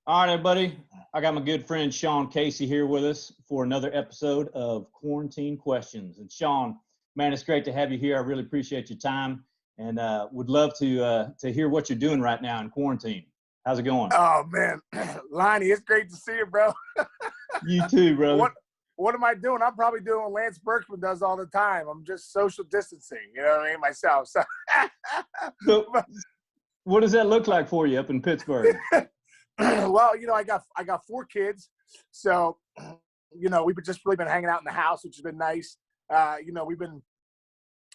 All right, everybody. I got my good friend Sean Casey here with us for another episode of Quarantine Questions. And Sean, man, it's great to have you here. I really appreciate your time, and would love to hear what you're doing right now in quarantine. How's it going? Oh man, Lonnie, it's great to see you, bro. You too, brother. What am I doing? I'm probably doing what Lance Berkman does all the time. I'm just social distancing, you know what I mean, myself. So, So, what does that look like for you up in Pittsburgh? well, I got 4 kids, so we've just really been hanging out in the house, which has been nice.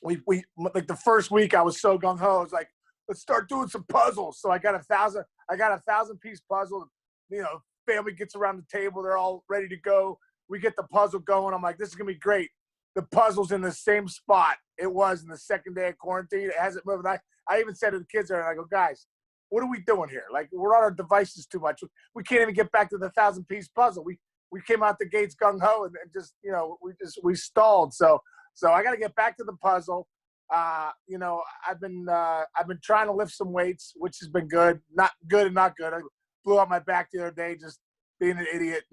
We like the first week I was so gung ho. I was like, let's start doing some puzzles. So I got a 1,000-piece puzzle. Family gets around the table, they're all ready to go. We get the puzzle going. I'm like, this is gonna be great. The puzzle's in the same spot it was in the second day of quarantine. It hasn't moved. I even said to the kids there, and I go, guys, what are we doing here? Like, we're on our devices too much. We can't even get back to the 1,000-piece puzzle. We came out the gates gung ho and just we stalled. So I got to get back to the puzzle. I've been trying to lift some weights, which has been good. Not good and not good. I blew out my back the other day just being an idiot.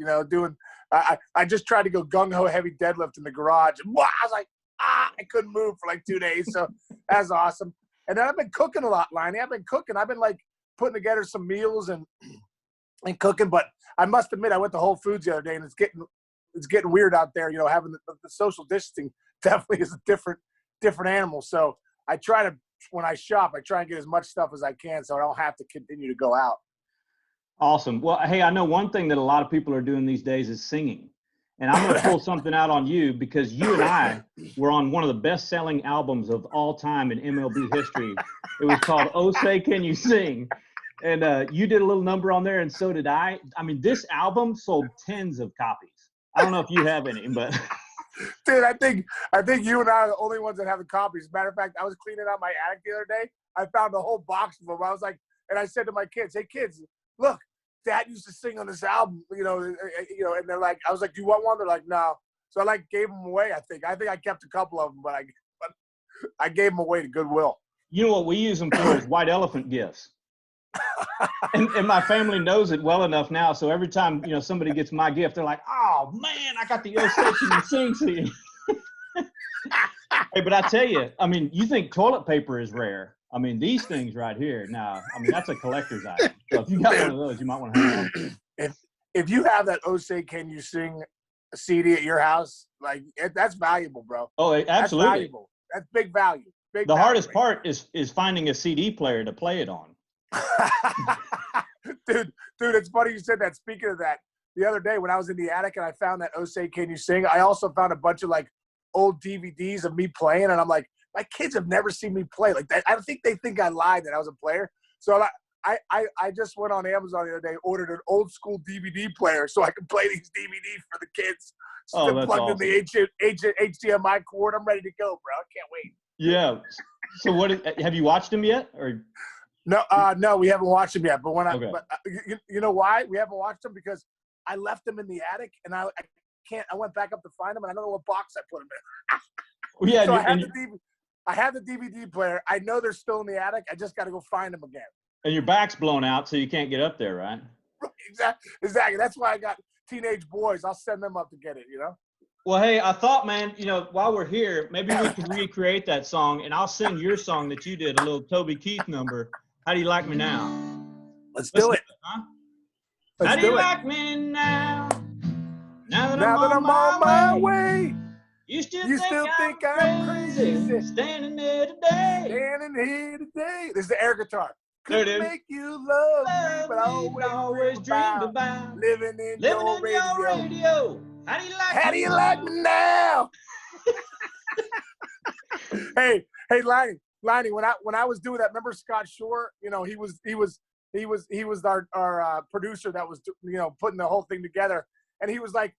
I just tried to go gung ho heavy deadlift in the garage. And I was like, I couldn't move for like 2 days. So that's awesome. And then I've been cooking a lot, Liney. I've been cooking. I've been like putting together some meals and cooking. But I must admit, I went to Whole Foods the other day, and it's getting weird out there. Having the social distancing definitely is a different animal. So I try to, when I shop, I try and get as much stuff as I can, so I don't have to continue to go out. Awesome. Well, hey, I know one thing that a lot of people are doing these days is singing. And I'm going to pull something out on you because you and I were on one of the best-selling albums of all time in MLB history. It was called "Oh Say Can You Sing," and you did a little number on there, and so did I. I mean, this album sold tens of copies. I don't know if you have any, but dude, I think you and I are the only ones that have the copies. As a matter of fact, I was cleaning out my attic the other day. I found a whole box of them. I was like, and I said to my kids, "Hey, kids, look. Dad used to sing on this album, and they're like, I was like, do you want one? They're like, no. So I gave them away. I think I kept a couple of them, but I gave them away to Goodwill. You know what we use them for is white elephant gifts. and my family knows it well enough now. So every time, somebody gets my gift, they're like, oh man, I got the "Oh Say Can You Sing" CD. Hey, but I tell you, I mean, you think toilet paper is rare. I mean, these things right here, now, I mean, that's a collector's item. So if you got one of those, you might want to have one. If you have that "Oh Say Can You Sing" CD at your house, that's valuable, bro. Oh, absolutely. That's valuable. That's big value. The hardest part is finding a CD player to play it on. Dude, it's funny you said that. Speaking of that, the other day when I was in the attic and I found that "Oh Say Can You Sing," I also found a bunch of old DVDs of me playing, and I'm like, my kids have never seen me play like that. I think they think I lied that I was a player. So I just went on Amazon the other day, ordered an old school DVD player so I can play these DVDs for the kids. Oh, that's plugged awesome. in the HDMI cord. I'm ready to go, bro. I can't wait. Yeah. So have you watched them yet? Or no, we haven't watched them yet. But okay. You know why we haven't watched them? Because I left them in the attic, and I went back up to find them, and I don't know what box I put them in. Well, yeah. So I have the DVD player. I know they're still in the attic. I just got to go find them again. And your back's blown out, so you can't get up there, right? Exactly. That's why I got teenage boys. I'll send them up to get it, Well, hey, I thought, man, while we're here, maybe we can recreate that song, and I'll sing your song that you did, a little Toby Keith number. How do you like me now? Let's do it. Huh? How do you like me now? Now that I'm on my way. You still think I'm crazy. Standing here today. This is the air guitar. Couldn't make you love me, but I always dreamed about living in your radio. How do you like me now? Hey, Lonnie, when I was doing that, remember Scott Shore? He was our producer that was putting the whole thing together, and he was like,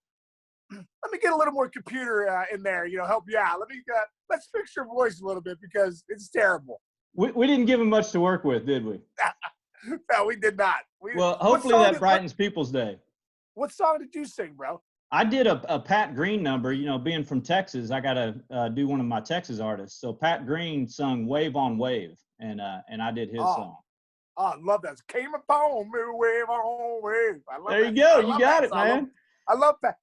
let me get a little more computer in there, help you out. Let's fix your voice a little bit because it's terrible. We didn't give him much to work with, did we? No, we did not. Well, hopefully that brightens people's day. What song did you sing, bro? I did a Pat Green number. Being from Texas, I got to do one of my Texas artists. So Pat Green sung "Wave on Wave," and I did his song. Oh, I love that. Came upon me, wave on wave. I love There that. you go. I You love got that it, song. man. I love that.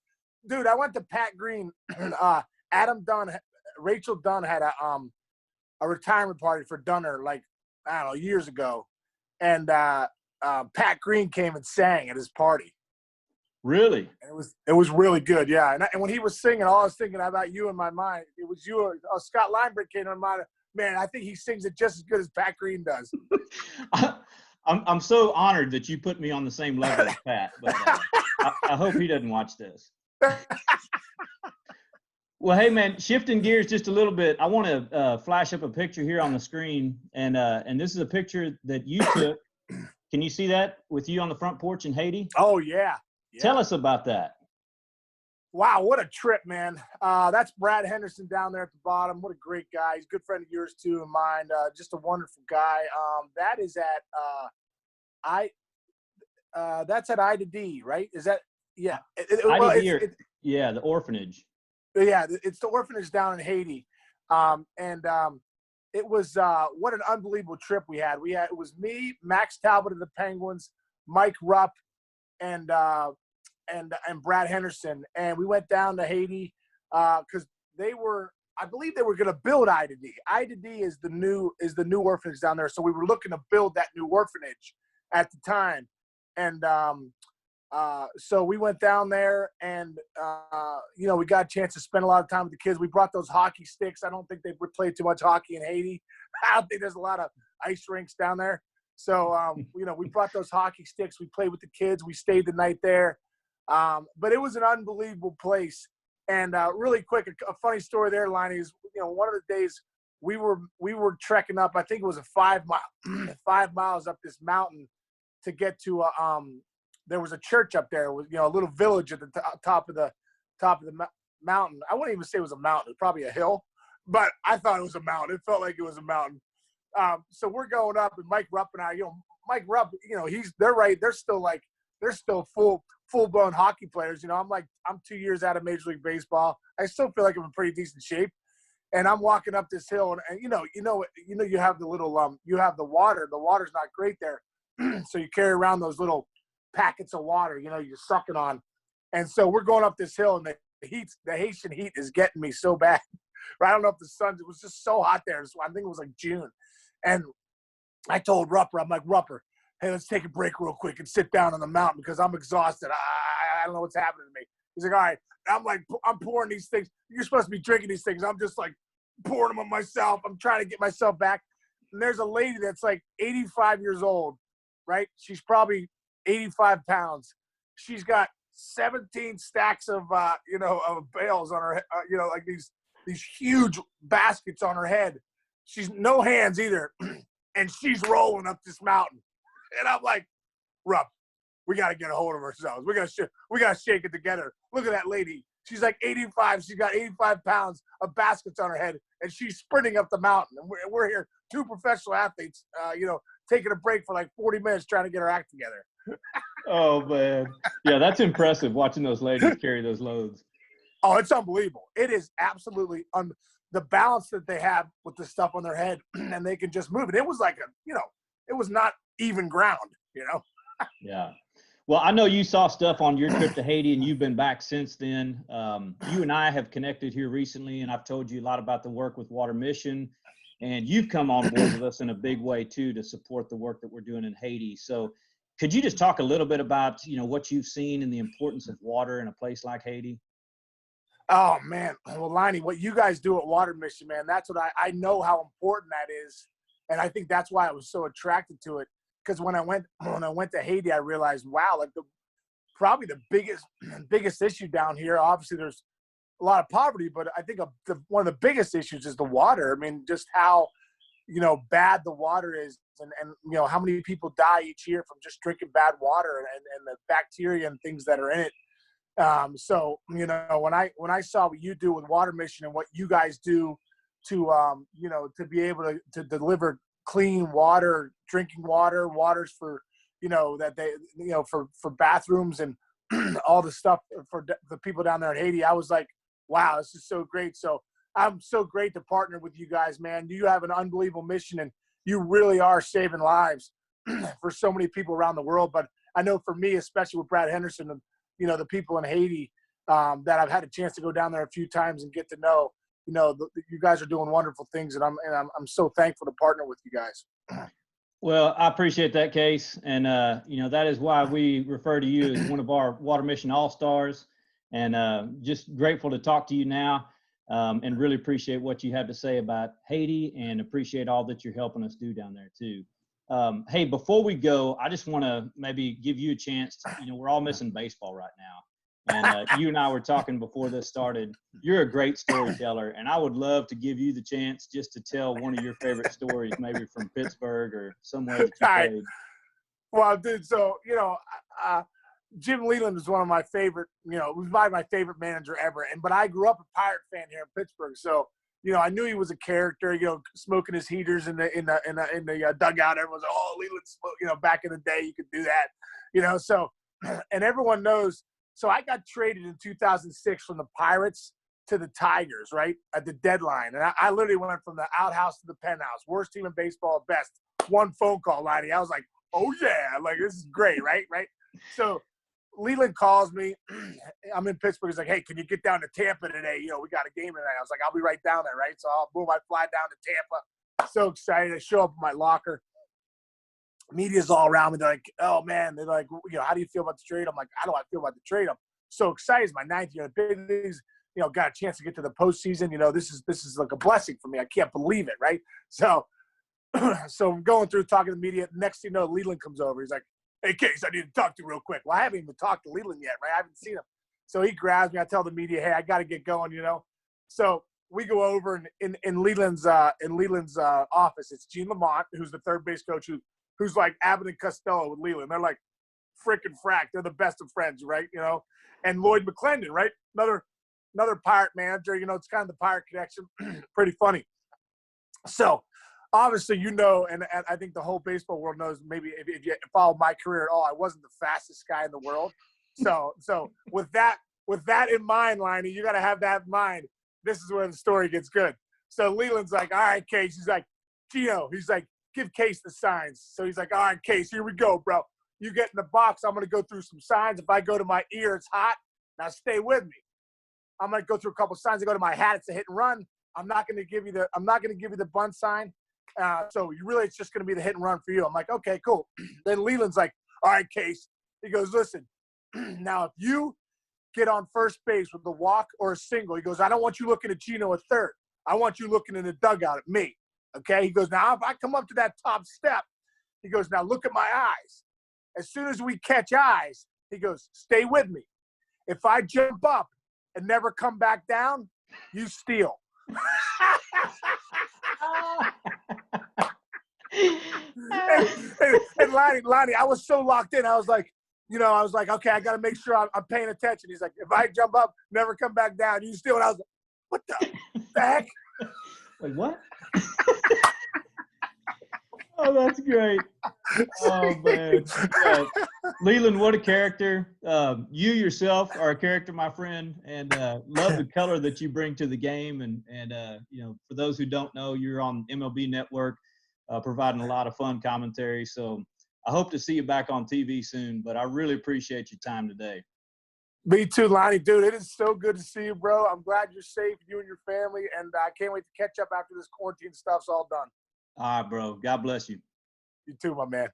Dude, I went to Pat Green. Adam Dunn, Rachel Dunn had a retirement party for Dunner, like, I don't know, years ago. And Pat Green came and sang at his party. Really? And it was really good, yeah. And when he was singing, all I was thinking about you in my mind. It was you. Scott Linebrink came in my mind. Man, I think he sings it just as good as Pat Green does. I'm so honored that you put me on the same level as Pat, but I hope he doesn't watch this. Well, hey man, shifting gears just a little bit, I want to flash up a picture here on the screen, and this is a picture that you took. Can you see that with you on the front porch in Haiti? Oh yeah. Tell us about that. Wow, what a trip, man. That's Brad Henderson down there at the bottom. What a great guy. He's a good friend of yours too, and mine. Just a wonderful guy. That is at that's at I to D, right? Is that yeah? Yeah, the orphanage. Yeah, it's the orphanage down in Haiti, it was what an unbelievable trip we had. It was me, Max Talbot of the Penguins, Mike Rupp, and Brad Henderson, and we went down to Haiti because I believe they were going to build I to D. I to D is the new orphanage down there, so we were looking to build that new orphanage at the time, and so we went down there, and we got a chance to spend a lot of time with the kids. We brought those hockey sticks. I don't think they played too much hockey in Haiti. I don't think there's a lot of ice rinks down there. So we brought those hockey sticks. We played with the kids. We stayed the night there. But it was an unbelievable place. And really quick, a funny story there, Lonnie, is one of the days we were trekking up. I think it was a 5 miles up this mountain to get to there was a church up there with a little village at the top of the mountain. I wouldn't even say it was a mountain; it was probably a hill, but I thought it was a mountain. It felt like it was a mountain. So we're going up, and Mike Rupp and I, Mike Rupp, they're still full blown hockey players. I'm 2 years out of Major League Baseball. I still feel like I'm in pretty decent shape, and I'm walking up this hill, and you have the little you have the water. The water's not great there, so you carry around those little packets of water, you're sucking on. And so we're going up this hill, and the Haitian heat is getting me so bad. I don't know if it was just so hot there. So I think it was like June. And I told Rupper, I'm like, Rupper, hey, let's take a break real quick and sit down on the mountain because I'm exhausted. I don't know what's happening to me. He's like, all right. I'm like, I'm pouring these things. You're supposed to be drinking these things. I'm just like pouring them on myself. I'm trying to get myself back. And there's a lady that's like 85 years old, right? She's probably 85 pounds. She's got 17 stacks of of bales on her, like these huge baskets on her head. She's no hands either, and she's rolling up this mountain. And I'm like, Rupp, we got to get a hold of ourselves. We got to shake it together. Look at that lady. She's like 85. She's got 85 pounds of baskets on her head, and she's sprinting up the mountain. And we're here, two professional athletes, taking a break for like 40 minutes trying to get our act together. Oh man, yeah, that's impressive watching those ladies carry those loads. Oh, it's unbelievable. It is absolutely the balance that they have with the stuff on their head, and they can just move it. It was like it was not even ground, Yeah. Well, I know you saw stuff on your trip to Haiti, and you've been back since then. You and I have connected here recently, and I've told you a lot about the work with Water Mission, and you've come on board with us in a big way too to support the work that we're doing in Haiti. So could you just talk a little bit about, what you've seen and the importance of water in a place like Haiti? Oh, man. Well, Lonnie, what you guys do at Water Mission, man, that's what I know how important that is. And I think that's why I was so attracted to it. Because when I went to Haiti, I realized, wow, like probably the biggest issue down here, obviously there's a lot of poverty, but I think one of the biggest issues is the water. I mean, just how, bad the water is and how many people die each year from just drinking bad water and the bacteria and things that are in it. So, when I saw what you do with Water Mission and what you guys do to be able to deliver clean water, drinking waters for, that they, for bathrooms and all the stuff for the people down there in Haiti, I was like, wow, this is so great. So I'm so great to partner with you guys, man. You have an unbelievable mission and you really are saving lives. for so many people around the world. But I know for me, especially with Brad Henderson and, you know, the people in Haiti that I've had a chance to go down there a few times and get to know, you know, you guys are doing wonderful things. And I'm so thankful to partner with you guys. Well, I appreciate that, Case. And, you know, that is why we refer to you as one of our Water Mission All-Stars. And just grateful to talk to you now, and really appreciate what you have to say about Haiti, and appreciate all that you're helping us do down there, too. Hey, before we go, I just want to maybe give you a chance to, you know, we're all missing baseball right now. And you and I were talking before this started. You're a great storyteller, and I would love to give you the chance just to tell one of your favorite stories, maybe from Pittsburgh or somewhere that you played. Well, dude, so, you know, Jim Leland is one of my favorite, you know, was probably my favorite manager ever. But I grew up a Pirate fan here in Pittsburgh. So, you know, I knew he was a character, you know, smoking his heaters in the dugout. Everyone's like, oh, Leland smoke, you know, back in the day, you could do that, you know. So, and everyone knows. So I got traded in 2006 from the Pirates to the Tigers, right, at the deadline. And I literally went from the outhouse to the penthouse. Worst team in baseball at best. One phone call, Lonnie. I was like, oh, yeah, like, this is great, right? So Leland calls me. I'm in Pittsburgh. He's like, hey, can you get down to Tampa today? You know, we got a game tonight. I was like, I'll be right down there, right? So I fly down to Tampa. So excited. I show up in my locker. Media's all around me. They're like, oh, man. They're like, you know, how do you feel about the trade? I'm like, how do I feel about the trade? I'm so excited. It's my 9th year in the big leagues. You know, got a chance to get to the postseason. You know, this is like a blessing for me. I can't believe it, right? So I'm going through talking to the media. Next thing you know, Leland comes over. He's like, hey, Case, I need to talk to you real quick. Well, I haven't even talked to Leland yet, right? I haven't seen him. So he grabs me. I tell the media, hey, I got to get going, you know. So we go over in Leland's office. It's Gene Lamont, who's the third base coach, who's like Abbott and Costello with Leland. They're like frickin' frack. They're the best of friends, right? You know. And Lloyd McClendon, right? Another Pirate manager. You know, it's kind of the Pirate connection. Pretty funny. So obviously, you know, and I think the whole baseball world knows, maybe if you follow my career at all, I wasn't the fastest guy in the world. So with that in mind, Liney, you got to have that in mind. This is where the story gets good. So Leland's like, all right, Case. He's like, Gino, he's like, give Case the signs. So he's like, all right, Case, here we go, bro. You get in the box. I'm going to go through some signs. If I go to my ear, it's hot. Now stay with me. I'm going to go through a couple signs. I go to my hat. It's a hit and run. I'm not going to give you the bunt sign. So it's just going to be the hit and run for you. I'm like, okay, cool. Then Leland's like, all right, Case. He goes, listen, now if you get on first base with a walk or a single, he goes, I don't want you looking at Gino at third. I want you looking in the dugout at me. Okay? He goes, now if I come up to that top step, he goes, now look at my eyes. As soon as we catch eyes, he goes, stay with me. If I jump up and never come back down, you steal. and Lonnie, I was so locked in. I was like, okay, I got to make sure I'm paying attention. He's like, if I jump up, never come back down, you steal. And I was like, what the heck? Like, what? Oh, that's great. Oh, man. Yeah. Leland, what a character. You yourself are a character, my friend, and love the color that you bring to the game. And you know, for those who don't know, you're on MLB Network, providing a lot of fun commentary. So I hope to see you back on TV soon, but I really appreciate your time today. Me too, Lonnie. Dude, it is so good to see you, bro. I'm glad you're safe, you and your family, and I can't wait to catch up after this quarantine stuff's all done. All right, bro. God bless you. You too, my man.